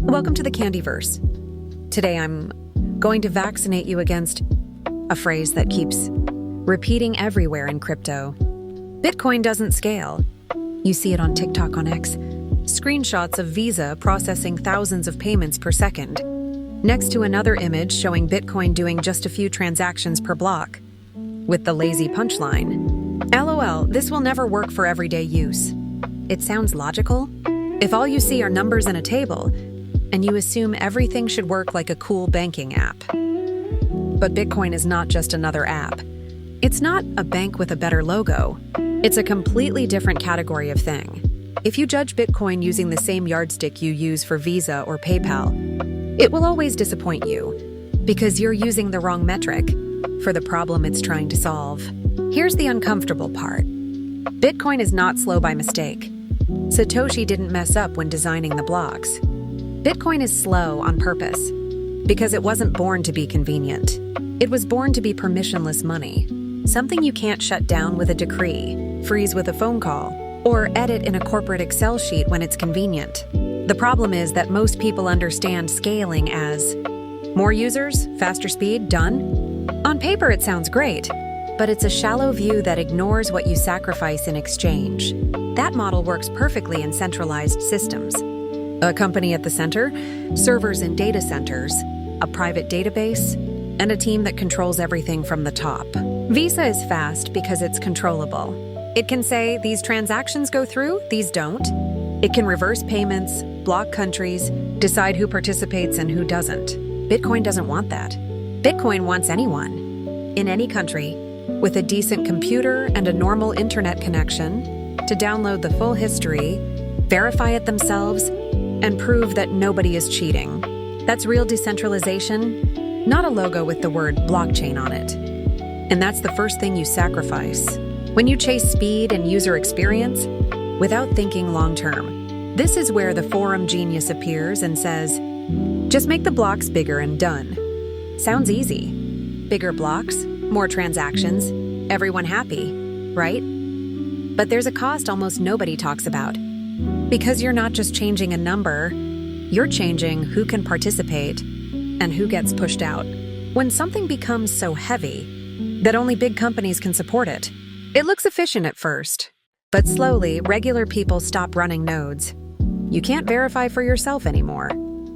Welcome to the Candyverse. Today I'm going to vaccinate you against a phrase that keeps repeating everywhere in crypto. Bitcoin doesn't scale. You see it on TikTok, on X. Screenshots of Visa processing thousands of payments per second, next to another image showing Bitcoin doing just a few transactions per block, with the lazy punchline, LOL, this will never work for everyday use. It sounds logical. If all you see are numbers and a table, and you assume everything should work like a cool banking app. But Bitcoin is not just another app. It's not a bank with a better logo. It's a completely different category of thing. If you judge Bitcoin using the same yardstick you use for Visa or PayPal, it will always disappoint you because you're using the wrong metric for the problem it's trying to solve. Here's the uncomfortable part. Bitcoin is not slow by mistake. Satoshi didn't mess up when designing the blocks. Bitcoin is slow on purpose because it wasn't born to be convenient. It was born to be permissionless money, something you can't shut down with a decree, freeze with a phone call, or edit in a corporate Excel sheet when it's convenient. The problem is that most people understand scaling as more users, faster speed, done. On paper, it sounds great, but it's a shallow view that ignores what you sacrifice in exchange. That model works perfectly in centralized systems. A company at the center, servers in data centers, a private database, and a team that controls everything from the top. Visa is fast because it's controllable. It can say, these transactions go through, these don't. It can reverse payments, block countries, decide who participates and who doesn't. Bitcoin doesn't want that. Bitcoin wants anyone, in any country, with a decent computer and a normal internet connection, to download the full history, verify it themselves, and prove that nobody is cheating. That's real decentralization, not a logo with the word blockchain on it. And that's the first thing you sacrifice when you chase speed and user experience without thinking long-term. This is where the forum genius appears and says, just make the blocks bigger and done. Sounds easy. Bigger blocks, more transactions, everyone happy, right? But there's a cost almost nobody talks about. Because you're not just changing a number, you're changing who can participate and who gets pushed out. When something becomes so heavy that only big companies can support it, it looks efficient at first, but slowly, regular people stop running nodes. You can't verify for yourself anymore.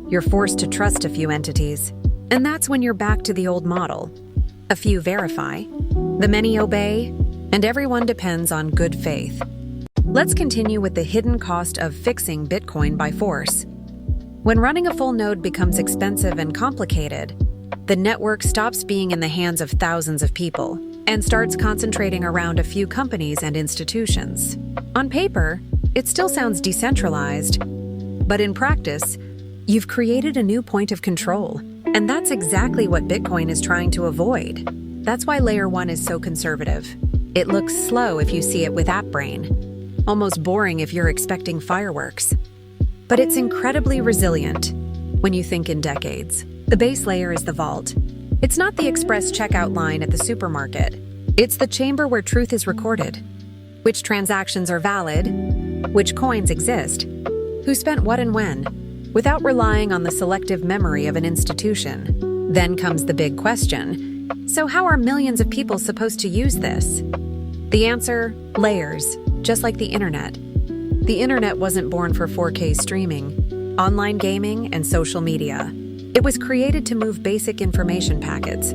You're forced to trust a few entities, and that's when you're back to the old model. A few verify, the many obey, and everyone depends on good faith. Let's continue with the hidden cost of fixing Bitcoin by force. When running a full node becomes expensive and complicated, the network stops being in the hands of thousands of people and starts concentrating around a few companies and institutions. On paper, it still sounds decentralized, but in practice, you've created a new point of control, and that's exactly what Bitcoin is trying to avoid. That's why Layer 1 is so conservative. It looks slow if you see it with app brain, almost boring if you're expecting fireworks. But it's incredibly resilient when you think in decades. The base layer is the vault. It's not the express checkout line at the supermarket. It's the chamber where truth is recorded. Which transactions are valid, which coins exist, who spent what and when, without relying on the selective memory of an institution. Then comes the big question. So how are millions of people supposed to use this? The answer, layers, just like the internet. The internet wasn't born for 4K streaming, online gaming, and social media. It was created to move basic information packets.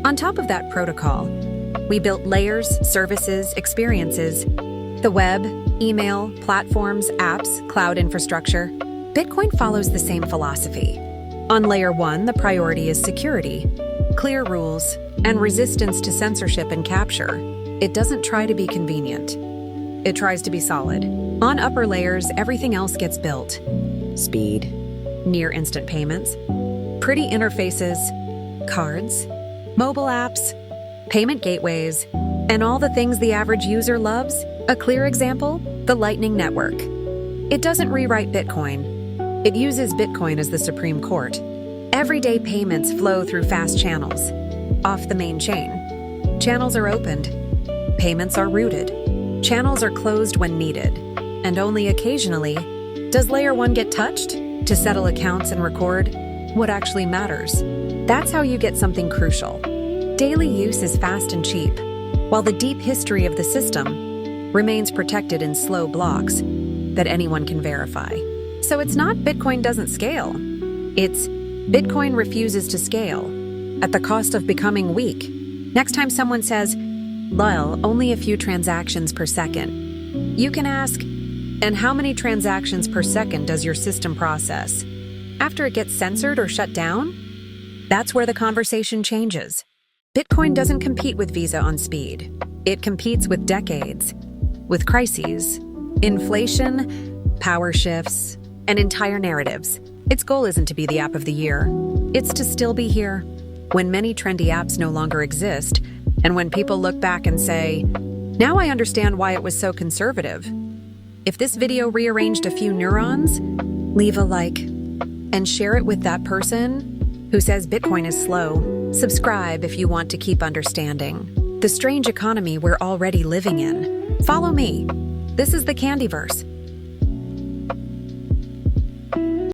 On top of that protocol, we built layers, services, experiences, the web, email, platforms, apps, cloud infrastructure. Bitcoin follows the same philosophy. On Layer 1, the priority is security, clear rules, and resistance to censorship and capture. It doesn't try to be convenient. It tries to be solid. On upper layers, everything else gets built. Speed, near instant payments, pretty interfaces, cards, mobile apps, payment gateways, and all the things the average user loves. A clear example, the Lightning Network. It doesn't rewrite Bitcoin. It uses Bitcoin as the supreme court. Everyday payments flow through fast channels, off the main chain. Channels are opened. Payments are routed. Channels are closed when needed. And only occasionally does Layer 1 get touched. to settle accounts and record what actually matters. That's how you get something crucial. Daily use is fast and cheap, while the deep history of the system remains protected in slow blocks that anyone can verify. So it's not Bitcoin doesn't scale. It's Bitcoin refuses to scale at the cost of becoming weak. Next time someone says, "Lol, only a few transactions per second," you can ask, "And how many transactions per second does your system process?" After it gets censored or shut down, that's where the conversation changes. Bitcoin doesn't compete with Visa on speed. It competes with decades, with crises, inflation, power shifts, and entire narratives. Its goal isn't to be the app of the year. It's to still be here when many trendy apps no longer exist, and when people look back and say, "Now I understand why it was so conservative." If this video rearranged a few neurons, leave a like and share it with that person who says Bitcoin is slow. Subscribe if you want to keep understanding the strange economy we're already living in. Follow me. This is the Candyverse.